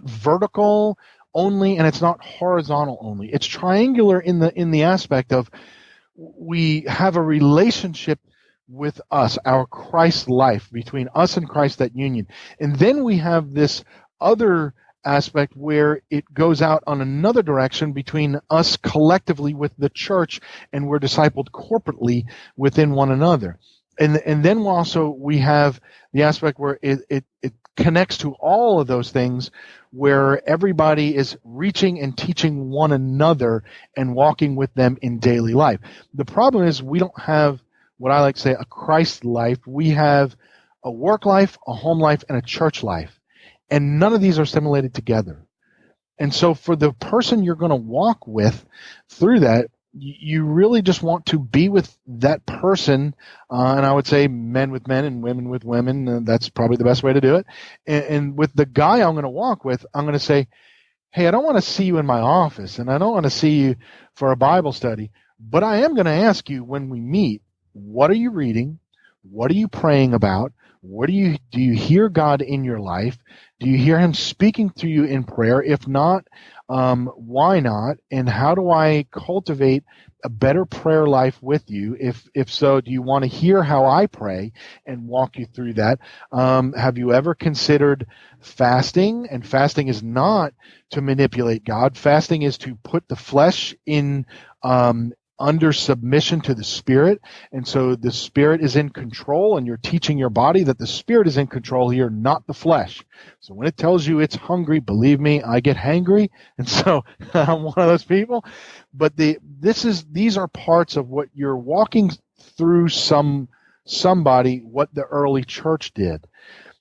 vertical only, and it's not horizontal only. It's triangular in the aspect of we have a relationship with us, our Christ life, between us and Christ, that union. And then we have this other aspect where it goes out on another direction between us collectively with the church, and we're discipled corporately within one another. And then also we have the aspect where it connects to all of those things, where everybody is reaching and teaching one another and walking with them in daily life. The problem is we don't have what I like to say a Christ life. We have a work life, a home life, and a church life. And none of these are simulated together. And so for the person you're going to walk with through that, you really just want to be with that person. And I would say men with men and women with women. That's probably the best way to do it. And with the guy I'm going to walk with, I'm going to say, hey, I don't want to see you in my office, and I don't want to see you for a Bible study, but I am going to ask you when we meet, what are you reading? What are you praying about? Do you hear God in your life? Do you hear him speaking to you in prayer? If not, why not? And how do I cultivate a better prayer life with you? If so, do you want to hear how I pray and walk you through that? Have you ever considered fasting? And fasting is not to manipulate God. Fasting is to put the flesh in under submission to the Spirit. And so the Spirit is in control, and you're teaching your body that the Spirit is in control here, not the flesh. So when it tells you it's hungry, believe me, I get hangry. And so I'm one of those people. But these are parts of what you're walking through somebody, what the early church did.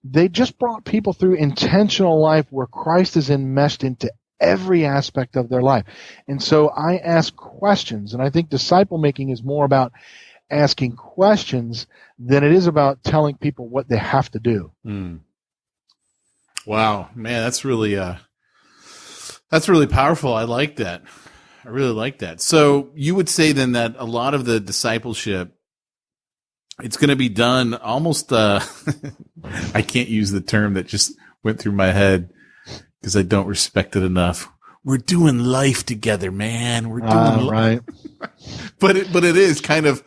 They just brought people through intentional life where Christ is enmeshed into every aspect of their life. And so I ask questions, and I think disciple making is more about asking questions than it is about telling people what they have to do. Wow, man, that's really powerful. I like that. I really like that. So you would say then that a lot of the discipleship, it's going to be done almost, I can't use the term that just went through my head because I don't respect it enough. We're doing life together, man. We're doing right. But it is kind of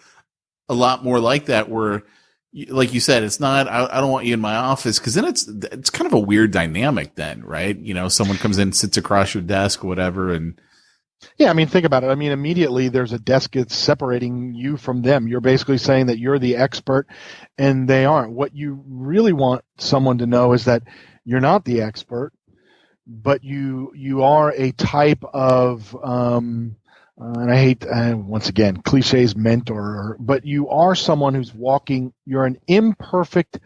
a lot more like that, where, like you said, it's not, I don't want you in my office, because then it's kind of a weird dynamic then, right? Someone comes in, sits across your desk or whatever, and yeah, I mean, think about it. I mean, immediately there's a desk that's separating you from them. You're basically saying that you're the expert and they aren't. What you really want someone to know is that you're not the expert, but you are a type of, and I hate, once again, cliches, mentor, but you are someone who's walking, you're an imperfect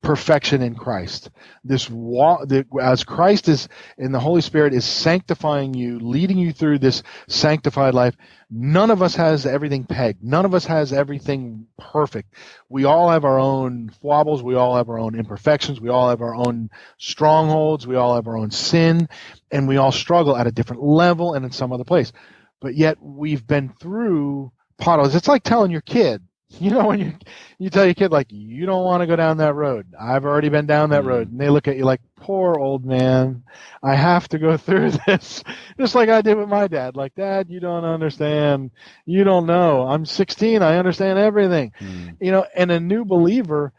perfection in Christ. As Christ is, and the Holy Spirit is sanctifying you, leading you through this sanctified life. None of us has everything pegged. None of us has everything perfect. We all have our own foibles. We all have our own imperfections. We all have our own strongholds. We all have our own sin, and we all struggle at a different level and in some other place. But yet we've been through potholes. It's like telling your kid, You know, when you tell your kid, like, you don't want to go down that road. I've already been down that road. And they look at you like, poor old man, I have to go through this. Just like I did with my dad. Like, Dad, you don't understand. You don't know. I'm 16. I understand everything. You know, and a new believer,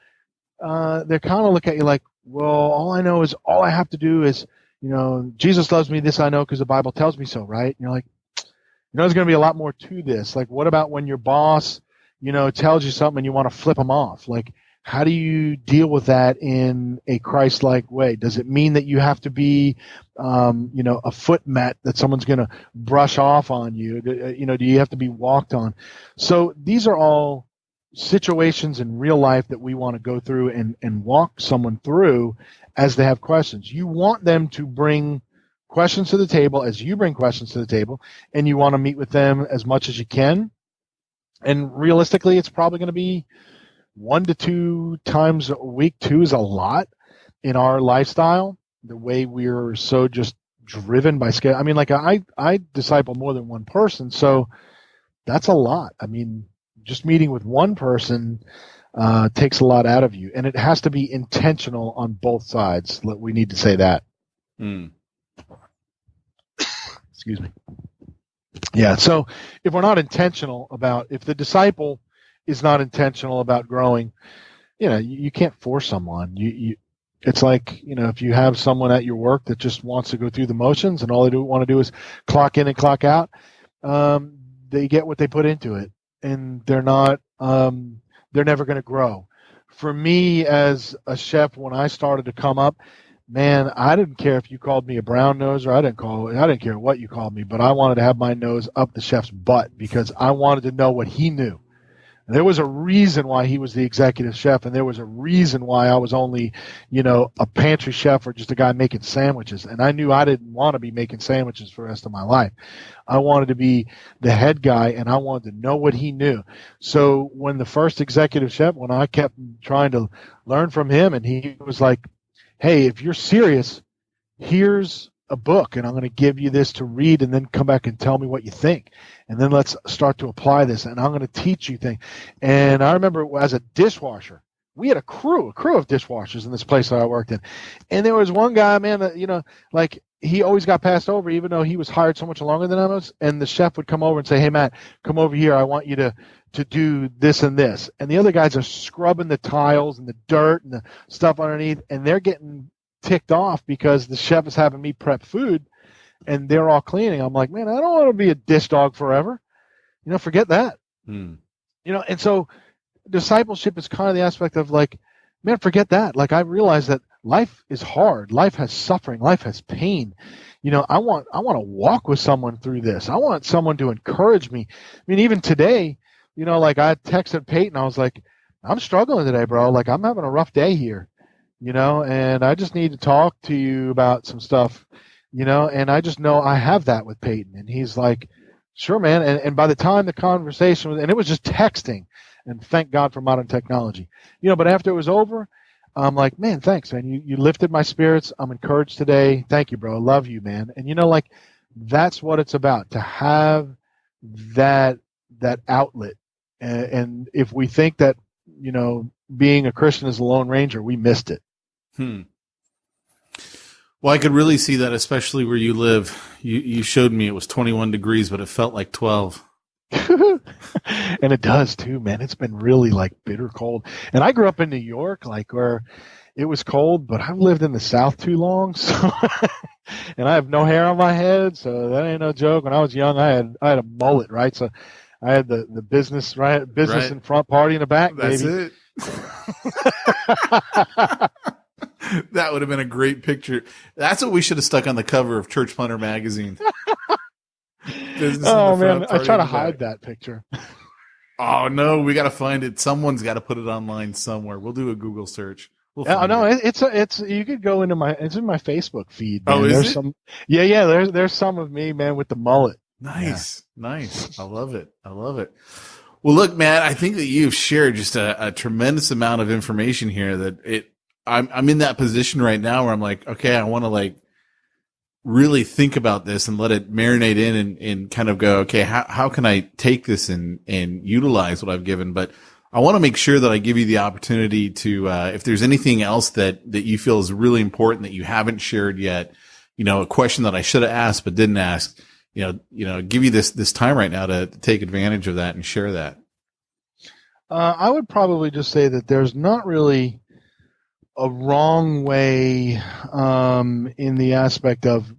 they kind of look at you like, well, all I know is all I have to do is, you know, Jesus loves me. This I know because the Bible tells me so, right? And you're like, you know, there's going to be a lot more to this. Like, what about when your boss, you know, tells you something and you want to flip them off? Like, how do you deal with that in a Christ-like way? Does it mean that you have to be, you know, a foot mat that someone's going to brush off on you? You know, do you have to be walked on? So these are all situations in real life that we want to go through and walk someone through as they have questions. You want them to bring questions to the table as you bring questions to the table, and you want to meet with them as much as you can. And realistically, it's probably going to be 1 to 2 times a week. 2 is a lot in our lifestyle, the way we're so just driven by scale. I mean, like I disciple more than one person, so that's a lot. I mean, just meeting with one person takes a lot out of you, and it has to be intentional on both sides. We need to say that. Excuse me. Yeah, so if we're not intentional about, if the disciple is not intentional about growing, you know, you can't force someone. It's like, you know, if you have someone at your work that just wants to go through the motions and all they want to do is clock in and clock out, they get what they put into it, and they're not, they're never going to grow. For me as a chef, when I started to come up, man, I didn't care if you called me a brown nose or I didn't care what you called me, but I wanted to have my nose up the chef's butt because I wanted to know what he knew. And there was a reason why he was the executive chef, and there was a reason why I was only, you know, a pantry chef or just a guy making sandwiches. And I knew I didn't want to be making sandwiches for the rest of my life. I wanted to be the head guy, and I wanted to know what he knew. So when the first executive chef, when I kept trying to learn from him, and he was like, hey, if you're serious, here's a book, and I'm going to give you this to read, and then come back and tell me what you think. And then let's start to apply this, and I'm going to teach you things. And I remember as a dishwasher, we had a crew of dishwashers in this place that I worked in. And there was one guy, man, that, you know, like he always got passed over, even though he was hired so much longer than I was. And the chef would come over and say, hey, Matt, come over here. I want you to do this and this. And the other guys are scrubbing the tiles and the dirt and the stuff underneath, and they're getting ticked off because the chef is having me prep food and they're all cleaning. I'm like, man, I don't want to be a dish dog forever. You know, forget that. You know, and so discipleship is kind of the aspect of like, man, forget that. Like, I realize that life is hard. Life has suffering. Life has pain. You know, I want to walk with someone through this. I want someone to encourage me. I mean, even today, you know, like I texted Peyton, I was like, I'm struggling today, bro. Like, I'm having a rough day here, you know, and I just need to talk to you about some stuff, you know, and I just know I have that with Peyton. And he's like, sure, man. And by the time the conversation was, and it was just texting, and thank God for modern technology, you know, but after it was over, I'm like, man, thanks, man. You lifted my spirits. I'm encouraged today. Thank you, bro. I love you, man. And, you know, like, that's what it's about, to have that outlet. And if we think that, you know, being a Christian is a Lone Ranger, we missed it. Well, I could really see that, especially where you live. You showed me it was 21 degrees, but it felt like 12. And it does too, man. It's been really like bitter cold. And I grew up in New York, like where it was cold, but I've lived in the South too long. So, and I have no hair on my head, so that ain't no joke. When I was young, I had a mullet, right? So I had the business, right? Business in front, party in the back. That's baby. it. That would have been a great picture. That's what we should have stuck on the cover of Church Planter magazine. Oh man, I try to hide that picture. Oh no, we got to find it. Someone's got to put it online somewhere. We'll do a Google search. It's you could go into it's in my Facebook feed. Man. Oh, is there's it? Some, yeah. There's some of me, man, with the mullet. Nice. I love it. Well, look, Matt, I think that you've shared just a tremendous amount of information here. That I'm in that position right now where I'm like, okay, I want to like really think about this and let it marinate in and kind of go, okay, how can I take this and utilize what I've given? But I want to make sure that I give you the opportunity to, if there's anything else that you feel is really important that you haven't shared yet, a question that I should have asked but didn't ask, give you this time right now to take advantage of that and share that. I would probably just say that there's not really a wrong way in the aspect of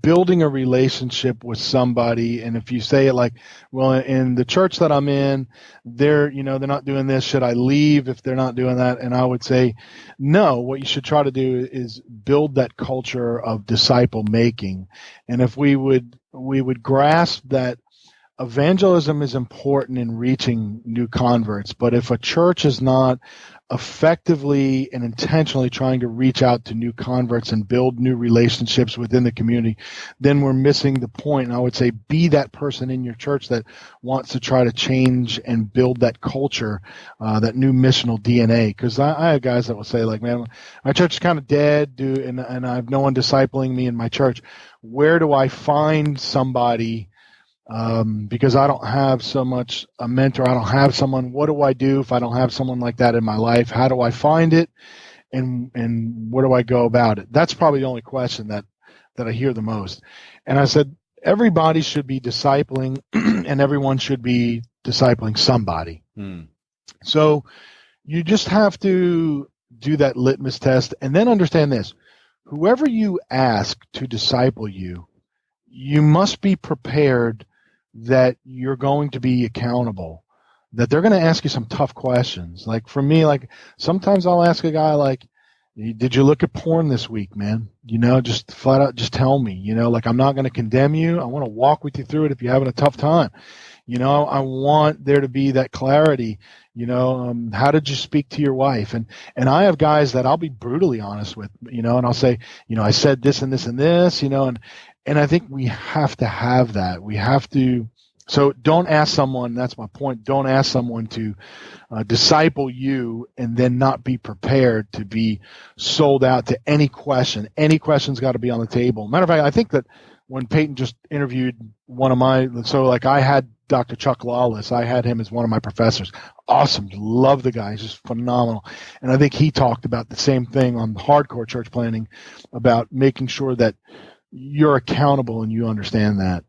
building a relationship with somebody. And if you say it like, well, in the church that I'm in, they're not doing this. Should I leave if they're not doing that? And I would say, no, what you should try to do is build that culture of disciple making. And if we would grasp that evangelism is important in reaching new converts, but if a church is not effectively and intentionally trying to reach out to new converts and build new relationships within the community, then we're missing the point. And I would say be that person in your church that wants to try to change and build that culture, that new missional DNA. Because I have guys that will say, like, man, my church is kind of dead, and I have no one discipling me in my church. Where do I find somebody? Because I don't have so much a mentor. I don't have someone. What do I do if I don't have someone like that in my life? How do I find it? And where do I go about it? That's probably the only question that I hear the most. And I said, everybody should be discipling and everyone should be discipling somebody. So you just have to do that litmus test and then understand this. Whoever you ask to disciple you, you must be prepared that you're going to be accountable, that they're going to ask you some tough questions. Like for me, like sometimes I'll ask a guy like, did you look at porn this week, man? Just flat out, just tell me, like I'm not going to condemn you. I want to walk with you through it if you're having a tough time. I want there to be that clarity. How did you speak to your wife? And I have guys that I'll be brutally honest with, and I'll say, I said this and this and this, and I think we have to have that. We have to. So don't ask someone. That's my point. Don't ask someone to disciple you and then not be prepared to be sold out to any question. Any question's got to be on the table. Matter of fact, I think that when Peyton just interviewed I had Dr. Chuck Lawless. I had him as one of my professors. Awesome. Love the guy. He's just phenomenal. And I think he talked about the same thing on hardcore church planning about making sure that you're accountable and you understand that.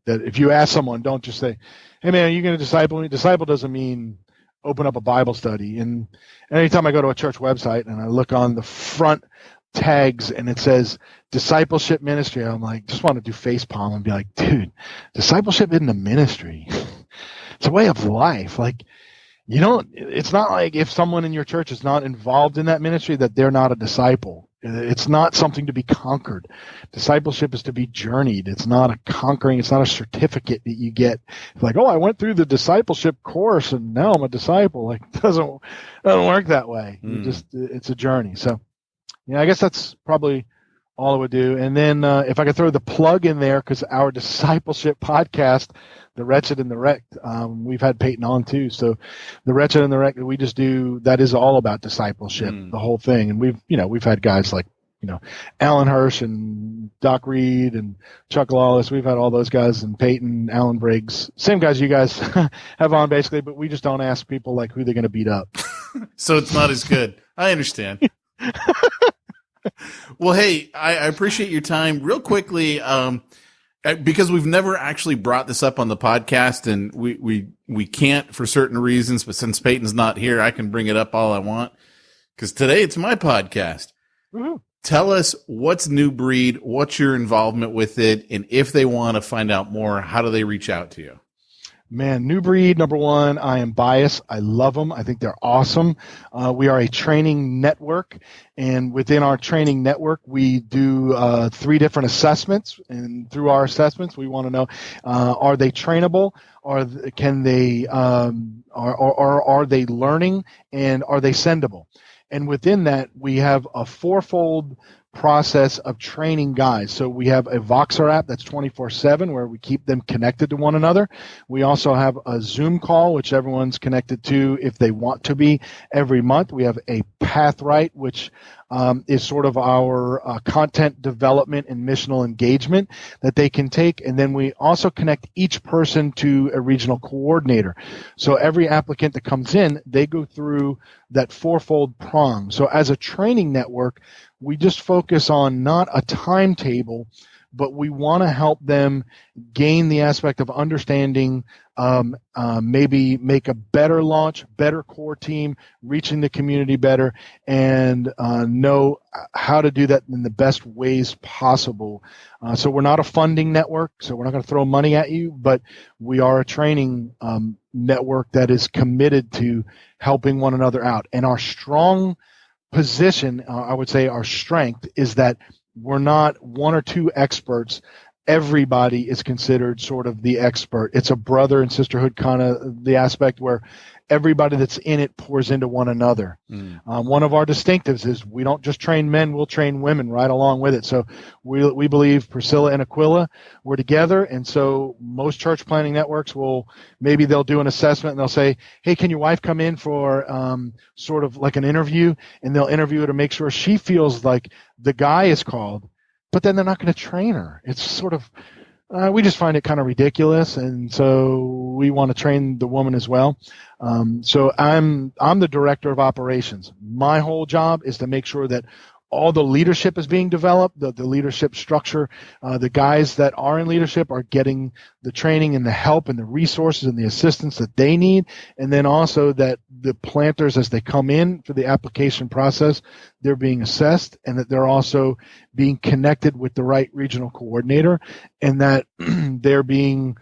That if you ask someone, don't just say, hey, man, are you going to disciple me? Disciple doesn't mean open up a Bible study. And anytime I go to a church website and I look on the front tags and it says discipleship ministry, I'm like, just want to do face palm and be like, dude, discipleship isn't a ministry. It's a way of life. Like, it's not like if someone in your church is not involved in that ministry that they're not a disciple. It's not something to be conquered. Discipleship is to be journeyed. It's not a conquering. It's not a certificate that you get. It's like, oh, I went through the discipleship course and now I'm a disciple. Like, it doesn't work that way. It's a journey. So, I guess that's probably all I would do. And then if I could throw the plug in there, because our discipleship podcast, The Wretched and the Wrecked, we've had Peyton on too. So The Wretched and the Wrecked, we just do, that is all about discipleship, the whole thing. And we've had guys like, Alan Hirsch and Doc Reed and Chuck Lawless. We've had all those guys, and Peyton, Alan Briggs, same guys you guys have on basically, but we just don't ask people like who they're going to beat up. So it's not as good. I understand. Well, hey, I appreciate your time. Real quickly, because we've never actually brought this up on the podcast, and we can't for certain reasons, but since Peyton's not here, I can bring it up all I want, because today it's my podcast. Mm-hmm. Tell us what's New Breed, what's your involvement with it, and if they want to find out more, how do they reach out to you? Man, New Breed, number one, I am biased. I love them. I think they're awesome. We are a training network, and within our training network, we do 3 different assessments. And through our assessments, we want to know, are they trainable? Are they learning? And are they sendable? And within that, we have a 4-fold process of training guys. So we have a Voxer app that's 24/7 where we keep them connected to one another. We also have a Zoom call, which everyone's connected to if they want to be every month. We have a Pathright, which is sort of our content development and missional engagement that they can take. And then we also connect each person to a regional coordinator. So every applicant that comes in, they go through that fourfold prong. So as a training network, we just focus on not a timetable, but we want to help them gain the aspect of understanding, maybe make a better launch, better core team, reaching the community better, and know how to do that in the best ways possible. So we're not a funding network, so we're not going to throw money at you, but we are a training network that is committed to helping one another out. And our strong position, I would say our strength, is that we're not one or two experts. Everybody is considered sort of the expert. It's a brother and sisterhood kind of the aspect where everybody that's in it pours into one another. One of our distinctives is we don't just train men, we'll train women right along with it. So we believe Priscilla and Aquila were together, and so most church planning networks they'll do an assessment and they'll say, hey, can your wife come in for sort of like an interview? And they'll interview her to make sure she feels like the guy is called, but then they're not going to train her. It's sort of, we just find it kind of ridiculous, and so we want to train the woman as well. So I'm the director of operations. My whole job is to make sure that all the leadership is being developed, the leadership structure. The guys that are in leadership are getting the training and the help and the resources and the assistance that they need. And then also that the planters, as they come in for the application process, they're being assessed, and that they're also being connected with the right regional coordinator, and that they're being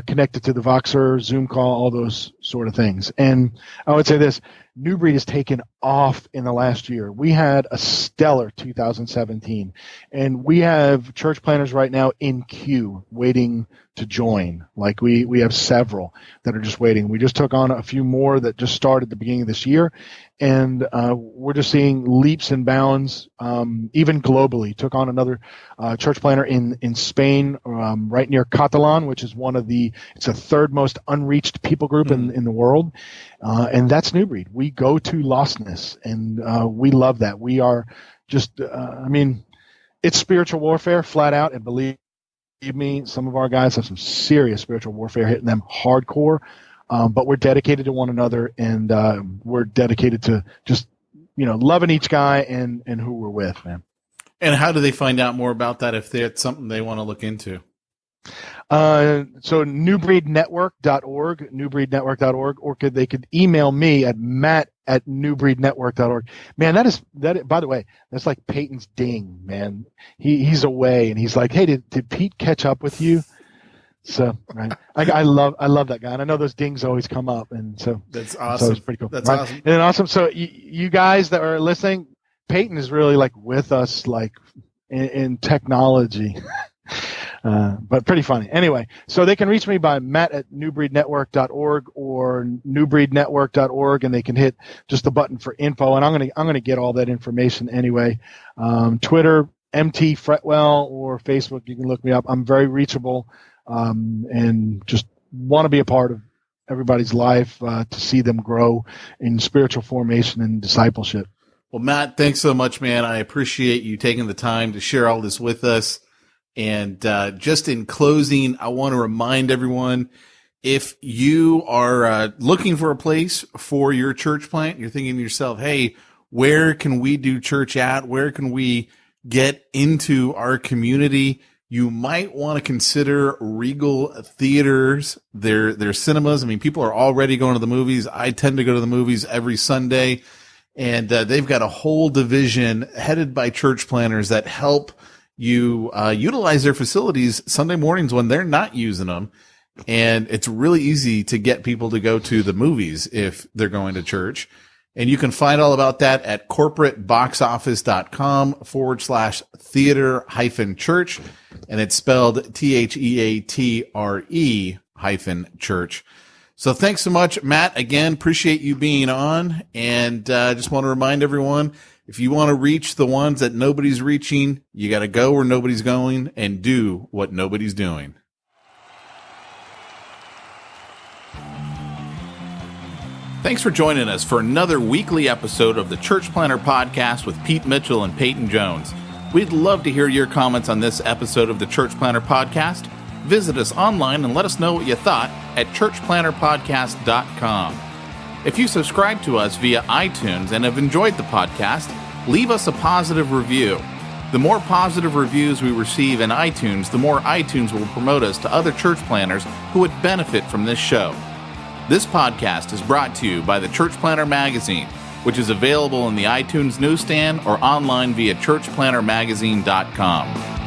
connected to the Voxer, Zoom call, all those sort of things. And I would say this, New Breed has taken off in the last year. We had a stellar 2017, and we have church planners right now in queue waiting to join. Like we have several that are just waiting. We just took on a few more that just started at the beginning of this year, and we're just seeing leaps and bounds, even globally. Took on another church planner in Spain, right near Catalan, which is it's the third most unreached people group in the world, and that's New Breed. We go to lostness, and we love that. We are just, it's spiritual warfare flat out, and believe me, some of our guys have some serious spiritual warfare hitting them hardcore, but we're dedicated to one another, and we're dedicated to just loving each guy and who we're with, man. And how do they find out more about that if it's something they want to look into? So newbreednetwork.org, or they could email me at matt@newbreednetwork.org. Man, that by the way, that's like Peyton's ding, man. He's away, and he's like, hey, did Pete catch up with you? So right. I love that guy, and I know those dings always come up, and so that's awesome. So it's pretty cool. That's right? awesome. And awesome. So you guys that are listening, Peyton is really like with us, like in technology. But pretty funny. Anyway, so they can reach me by matt@newbreednetwork.org or newbreednetwork.org, and they can hit just the button for info. And I'm gonna get all that information anyway. Twitter, MT Fretwell, or Facebook, you can look me up. I'm very reachable, and just want to be a part of everybody's life to see them grow in spiritual formation and discipleship. Well, Matt, thanks so much, man. I appreciate you taking the time to share all this with us. And just in closing, I want to remind everyone, if you are looking for a place for your church plant, you're thinking to yourself, hey, where can we do church at? Where can we get into our community? You might want to consider Regal Theaters, their cinemas. I mean, people are already going to the movies. I tend to go to the movies every Sunday. And they've got a whole division headed by church planners that help you utilize their facilities Sunday mornings when they're not using them. And it's really easy to get people to go to the movies if they're going to church. And you can find all about that at corporateboxoffice.com/theater-church. And it's spelled THEATRE-church. So thanks so much, Matt. Again, appreciate you being on. And just want to remind everyone, If you want to reach the ones that nobody's reaching, you got to go where nobody's going and do what nobody's doing. Thanks for joining us for another weekly episode of the Church Planter Podcast with Pete Mitchell and Peyton Jones. We'd love to hear your comments on this episode of the Church Planter Podcast. Visit us online and let us know what you thought at churchplanterpodcast.com. If you subscribe to us via iTunes and have enjoyed the podcast, leave us a positive review. The more positive reviews we receive in iTunes, the more iTunes will promote us to other church planners who would benefit from this show. This podcast is brought to you by the Church Planter Magazine, which is available in the iTunes newsstand or online via churchplantermagazine.com.